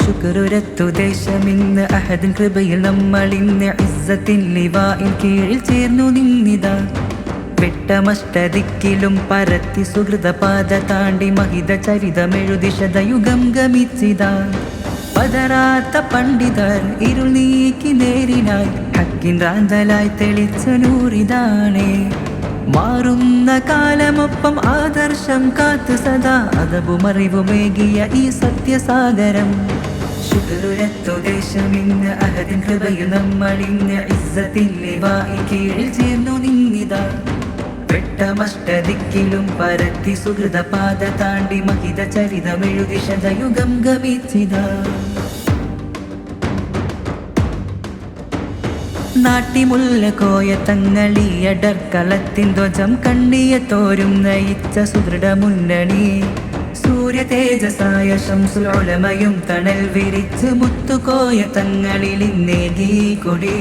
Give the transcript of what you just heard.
ശുക്രുരത്തു ദേശമിന്ന് അഹദിൻ കൃപയിൽ നമ്മളിന്ന് ഇസ്സത്തിൻ ലിവാഇൻ കീഴിൽ ചേർന്നു നിന്നിതാ. വെട്ടമഷ്ടദിക്കിലും പരത്തി സുഹൃതപാത താണ്ടി മഹിത ചരിതമെഴുതി ശതയുഗം ഗമിച്ചിതാ. പതരാത്ത പണ്ഡിതർ ഇരുൾ നീക്കി നേരിനായി ഹക്കിൻ റാന്തലായി തെളിച്ച നൂറിതാണേ. മാറുന്ന കാലമൊപ്പം ആദർശം കാത്തു സദാ അതവുമറിവുമേകിയ ഈ സത്യസാഗരം. ശുക്രുരത്തു ദേശമിന്ന് അഹദിൻ കൃപയിൽ നമ്മളിന്ന് ഇസ്സത്തിൻ ലിവാഇൻ കീഴിൽ ചേർന്നു നിന്നിതാ. വെട്ടമഷ്ടദിക്കിലും പരത്തി സുഹൃതപാത താണ്ടി മഹിത ചരിതമെഴുതി ശതയുഗം ഗമിച്ചിതാ. നാട്ടിമുല്ല കോയ തങ്ങളീയടർക്കളത്തിൻ ധ്വജം കണ്ണിയ തോരും നയിച്ച സുദൃഢ മുന്നണി. സൂര്യ തേജസായ ശംസുൽ ഉലമയും തണൽ വിരിച്ച് മുത്തുകോയ തങ്ങളിൽ ഇന്നേകി കൊടി.